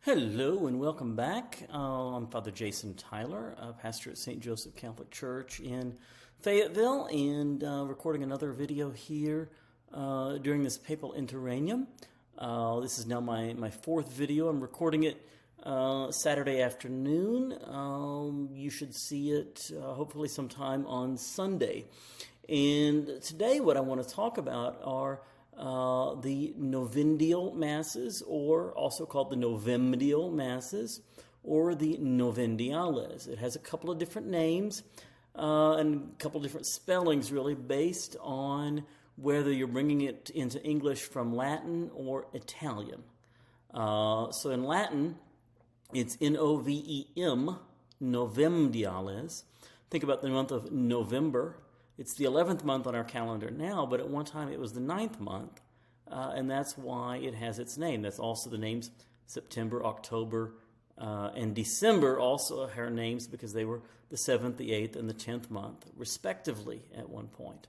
Hello and welcome back. I'm Father Jason Tyler, pastor at St. Joseph Catholic Church in Fayetteville, and recording another video here during this papal interregnum. This is now my fourth video. I'm recording it Saturday afternoon. You should see it hopefully sometime on Sunday. And today what I want to talk about are the Novemdial Masses, or also called the Novemdial Masses, or the Novemdiales. It has a couple of different names and a couple of different spellings, really, based on whether you're bringing it into English from Latin or Italian. So in Latin, it's Novem, Novemdiales. Think about the month of November. It's the 11th month on our calendar now, but at one time it was the 9th month, and that's why it has its name. That's also the names September, October, and December also are names because they were the 7th, the 8th, and the 10th month, respectively, at one point.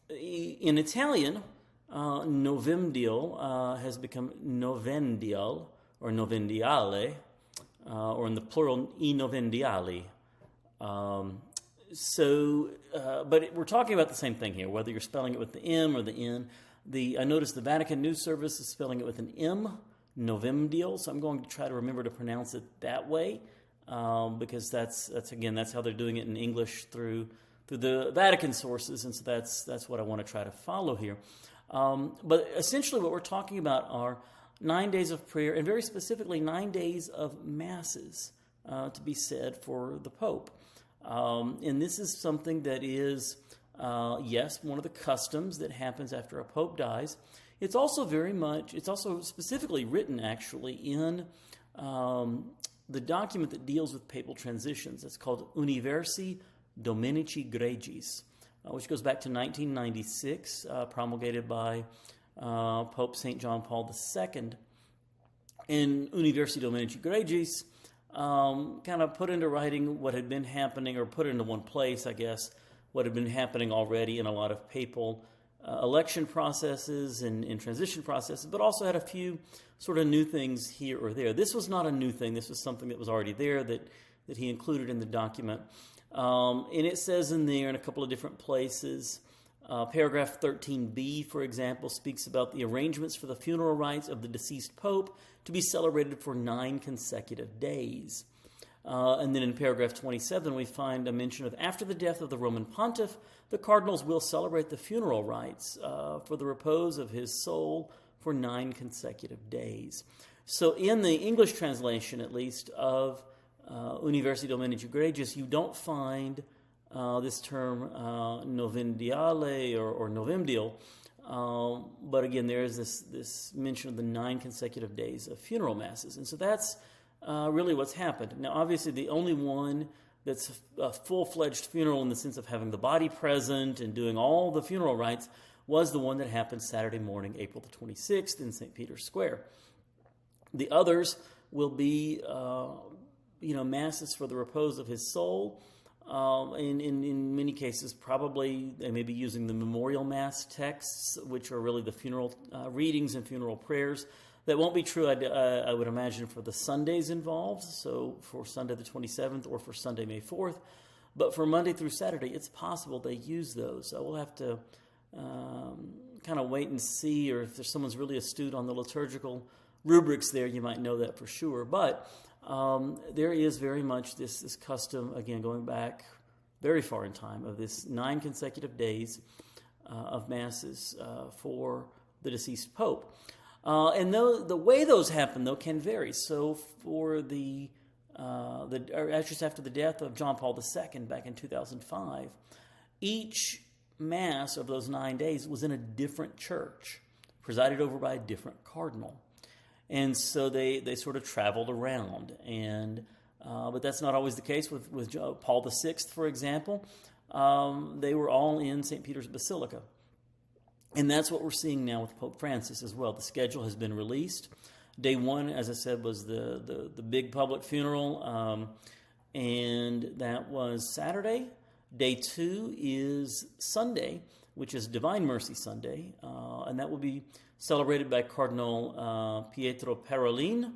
In Italian, Novemdial has become Novendial, or Novendiale, or in the plural, I Novemdiali. But we're talking about the same thing here, whether you're spelling it with the M or the N. I noticed the Vatican News Service is spelling it with an M, Novemdial, so I'm going to try to remember to pronounce it that way, because that's how they're doing it in English through the Vatican sources, and so that's what I want to try to follow here. But essentially what we're talking about are 9 days of prayer, and very specifically 9 days of masses to be said for the Pope. And this is something that is, yes, one of the customs that happens after a pope dies. It's also specifically written, actually, in the document that deals with papal transitions. It's called Universi Dominici Gregis, which goes back to 1996, promulgated by Pope St. John Paul II. In Universi Dominici Gregis, kind of put into writing what had been happening, or put into one place, I guess, what had been happening already in a lot of papal election processes and transition processes, but also had a few sort of new things here or there. This was not a new thing. This was something that was already there that he included in the document. And it says in there in a couple of different places, paragraph 13b, for example, speaks about the arrangements for the funeral rites of the deceased pope to be celebrated for 9 consecutive days. And then in paragraph 27, we find a mention of after the death of the Roman pontiff, the cardinals will celebrate the funeral rites for the repose of his soul for 9 consecutive days. So in the English translation, at least, of Universi Dominici Gregis, you don't find this term Novendiale or Novemdial, but again, there is this mention of the 9 consecutive days of funeral masses, and so that's really what's happened. Now, obviously, the only one that's a full-fledged funeral in the sense of having the body present and doing all the funeral rites was the one that happened Saturday morning, April the 26th, in St. Peter's Square. The others will be, masses for the repose of his soul. In many cases, probably they may be using the memorial mass texts, which are really the funeral readings and funeral prayers. That won't be true, I would imagine, for the Sundays involved, so for Sunday the 27th or for Sunday, May 4th. But for Monday through Saturday, it's possible they use those. So we'll have to kind of wait and see, or if there's someone's really astute on the liturgical rubrics there, you might know that for sure. But there is very much this custom, again, going back very far in time, of this 9 consecutive days of masses for the deceased pope. And the way those happen, though, can vary. So for just after the death of John Paul II back in 2005, each mass of those 9 days was in a different church, presided over by a different cardinal. And so they sort of traveled around, but that's not always the case with Paul VI, for example. They were all in St. Peter's Basilica, and that's what we're seeing now with Pope Francis as well. The schedule has been released. Day 1, as I said, was the big public funeral, and that was Saturday. Day 2 is Sunday, which is Divine Mercy Sunday, and that will be celebrated by Cardinal Pietro Parolin,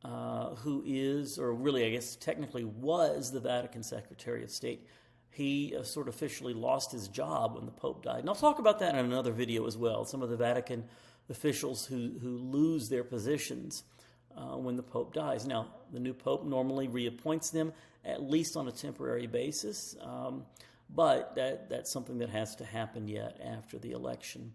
who is, or really I guess technically was, the Vatican Secretary of State. He sort of officially lost his job when the Pope died. And I'll talk about that in another video as well, some of the Vatican officials who lose their positions when the Pope dies. Now, the new Pope normally reappoints them, at least on a temporary basis, but that's something that has to happen yet after the election.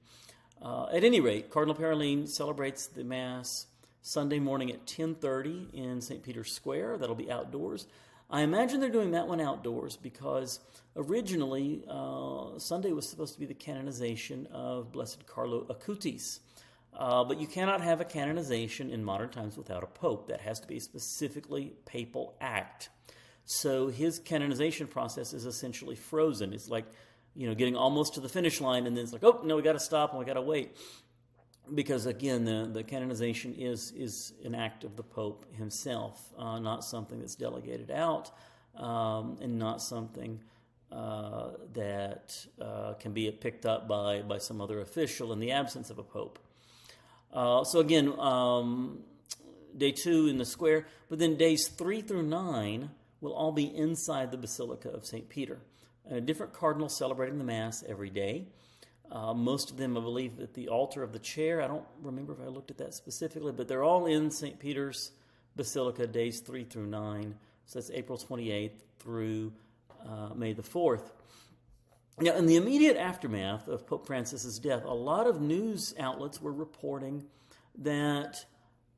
At any rate, Cardinal Parolin celebrates the Mass Sunday morning at 10:30 in St. Peter's Square. That'll be outdoors. I imagine they're doing that one outdoors because originally Sunday was supposed to be the canonization of Blessed Carlo Acutis. But you cannot have a canonization in modern times without a pope. That has to be a specifically papal act. So his canonization process is essentially frozen. It's like, getting almost to the finish line, and then it's like, oh, no, we got to stop and we got to wait. Because, again, the canonization is an act of the Pope himself, not something that's delegated out, and not something that can be picked up by some other official in the absence of a Pope. So, again, day 2 in the square, but then days 3 through 9 will all be inside the Basilica of St. Peter. A different cardinal celebrating the Mass every day. Most of them, I believe, at the altar of the chair. I don't remember if I looked at that specifically, but they're all in St. Peter's Basilica days 3 through 9. So that's April 28th through May the 4th. Now, in the immediate aftermath of Pope Francis's death, a lot of news outlets were reporting that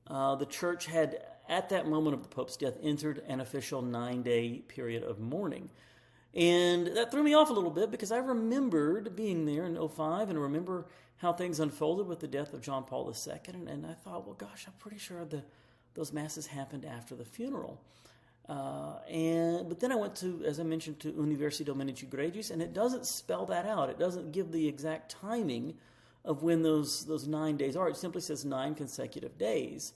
the Church had, at that moment of the Pope's death, entered an official 9-day period of mourning. And that threw me off a little bit because I remembered being there in 2005 and remember how things unfolded with the death of John Paul II. And I thought, well, gosh, I'm pretty sure those masses happened after the funeral. But then I went to, as I mentioned, to Universi Dominici Gregis, and it doesn't spell that out. It doesn't give the exact timing of when those 9 days are. It simply says 9 consecutive days.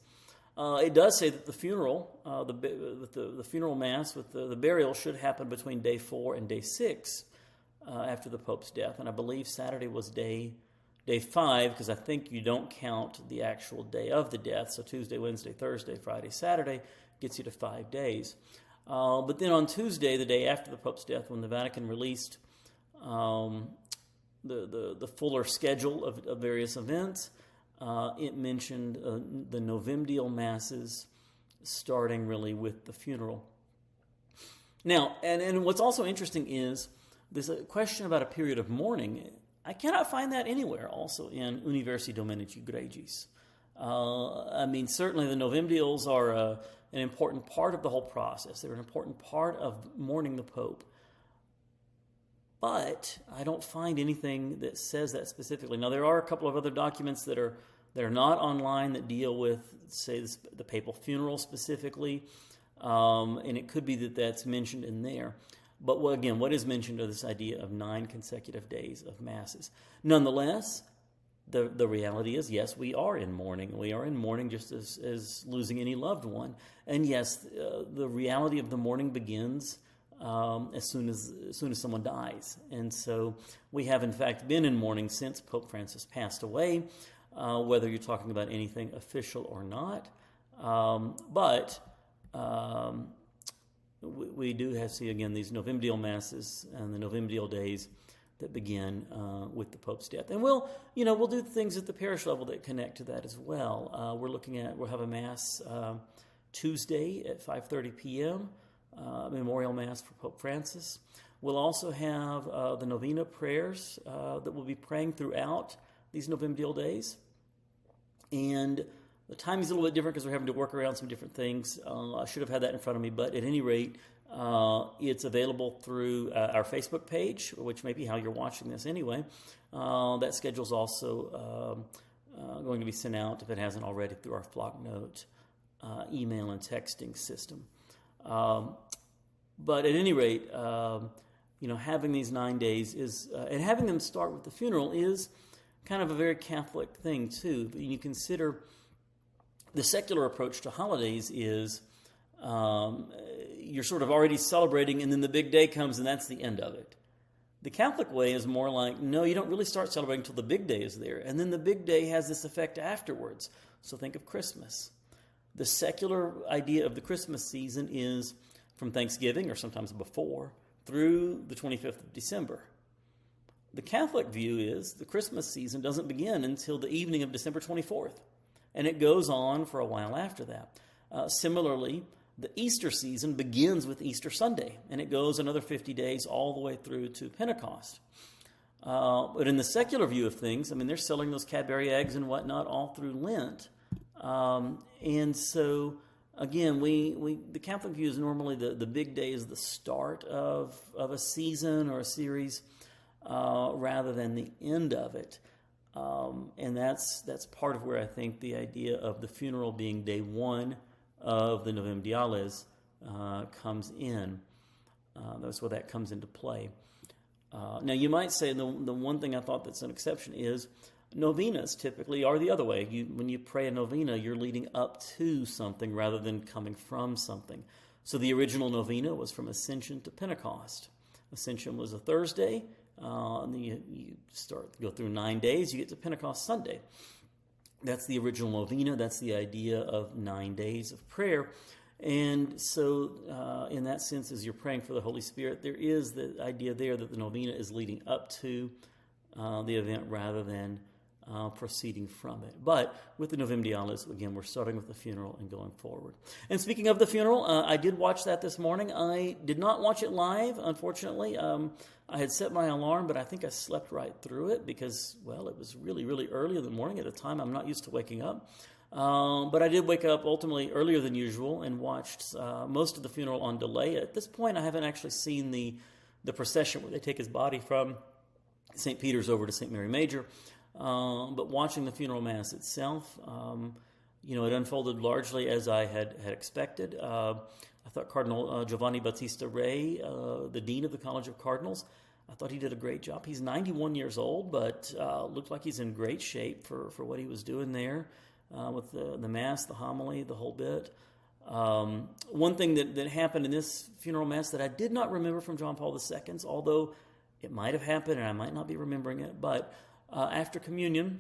It does say that the funeral, the funeral mass with the burial should happen between day 4 and day 6 after the Pope's death. And I believe Saturday was day 5 because I think you don't count the actual day of the death. So Tuesday, Wednesday, Thursday, Friday, Saturday gets you to 5 days. But then on Tuesday, the day after the Pope's death, when the Vatican released the fuller schedule of various events, it mentioned the Novemdial masses starting really with the funeral. Now, and what's also interesting is there's a question about a period of mourning. I cannot find that anywhere also in Universi Dominici Gregis. Certainly the Novemdials are an important part of the whole process. They're an important part of mourning the Pope. But I don't find anything that says that specifically. Now, there are a couple of other documents that are not online that deal with, say, the papal funeral specifically, and it could be that that's mentioned in there. But what is mentioned are this idea of 9 consecutive days of masses. Nonetheless, the reality is, yes, we are in mourning. We are in mourning just as losing any loved one. And yes, the reality of the mourning begins as soon as someone dies. And so we have, in fact, been in mourning since Pope Francis passed away. Whether you're talking about anything official or not. We do see, again, these Novemdial masses and the Novemdial days that begin with the Pope's death. And we'll do things at the parish level that connect to that as well. We'll have a Mass Tuesday at 5:30 p.m., Memorial Mass for Pope Francis. We'll also have the novena prayers that we'll be praying throughout these Novemdial days. And the timing's a little bit different because we're having to work around some different things. I should have had that in front of me, but at any rate, it's available through our Facebook page, which may be how you're watching this anyway. That schedule's also going to be sent out, if it hasn't already, through our Flocknote email and texting system. But at any rate, having these 9 days is, and having them start with the funeral is kind of a very Catholic thing too. You consider the secular approach to holidays is you're sort of already celebrating, and then the big day comes, and that's the end of it. The Catholic way is more like, no, you don't really start celebrating until the big day is there. And then the big day has this effect afterwards. So think of Christmas. The secular idea of the Christmas season is from Thanksgiving, or sometimes before, through the 25th of December. The Catholic view is the Christmas season doesn't begin until the evening of December 24th. And it goes on for a while after that. Similarly, the Easter season begins with Easter Sunday, and it goes another 50 days all the way through to Pentecost. But in the secular view of things, I mean, they're selling those Cadbury eggs and whatnot all through Lent. And so, again, the Catholic view is normally the big day is the start of a season or a series rather than the end of it. And that's part of where I think the idea of the funeral being day one of the Novemdiales comes in. That's where that comes into play. Now, you might say the one thing I thought that's an exception is novenas typically are the other way. When you pray a novena, you're leading up to something rather than coming from something. So the original novena was from Ascension to Pentecost. Ascension was a Thursday, and then you go through 9 days, you get to Pentecost Sunday. That's the original novena. That's the idea of 9 days of prayer. And so in that sense, as you're praying for the Holy Spirit, there is the idea there that the novena is leading up to the event rather than proceeding from it. But with the Novemdiales, again, we're starting with the funeral and going forward. And speaking of the funeral, I did watch that this morning. I did not watch it live, unfortunately. I had set my alarm, but I think I slept right through it because, well, it was really, really early in the morning at a time I'm not used to waking up. But I did wake up ultimately earlier than usual and watched most of the funeral on delay. At this point, I haven't actually seen the procession where they take his body from St. Peter's over to St. Mary Major. But watching the funeral mass itself, it unfolded largely as I had expected. I thought Cardinal Giovanni Battista Re, the Dean of the College of Cardinals, I thought he did a great job. He's 91 years old, but looked like he's in great shape for what he was doing there with the Mass, the homily, the whole bit. One thing that happened in this funeral Mass that I did not remember from John Paul II's, although it might have happened and I might not be remembering it, but after communion,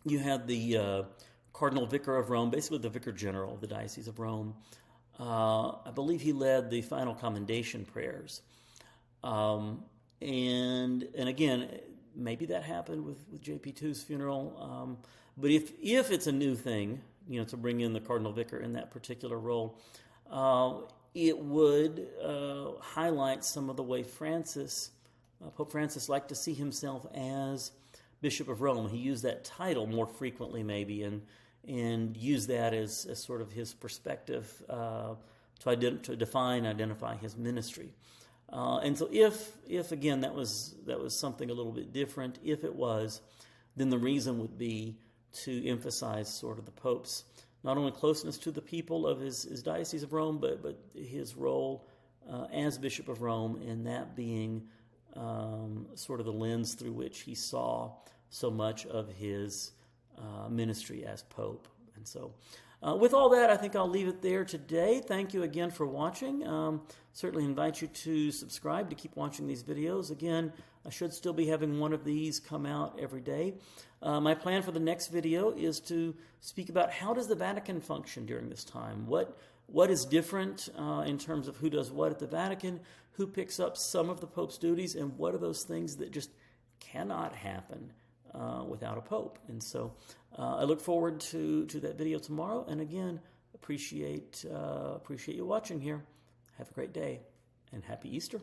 you had the Cardinal Vicar of Rome, basically the Vicar General of the Diocese of Rome. I believe he led the final commendation prayers. And again, maybe that happened with JP2's funeral. But if it's a new thing, to bring in the Cardinal Vicar in that particular role, it would highlight some of the way Pope Francis liked to see himself as Bishop of Rome. He used that title more frequently maybe and used that as sort of his perspective to define, identify his ministry. And so if again that was something a little bit different, if it was, then the reason would be to emphasize sort of the Pope's not only closeness to the people of his Diocese of Rome, but his role as Bishop of Rome, and that being sort of the lens through which he saw so much of his ministry as Pope. And so with all that, I think I'll leave it there today. Thank you again for watching. Certainly invite you to subscribe to keep watching these videos. Again, I should still be having one of these come out every day. My plan for the next video is to speak about how does the Vatican function during this time? What is different in terms of who does what at the Vatican, who picks up some of the Pope's duties, and what are those things that just cannot happen without a Pope? And so I look forward to that video tomorrow. And again, appreciate you watching here. Have a great day and happy Easter.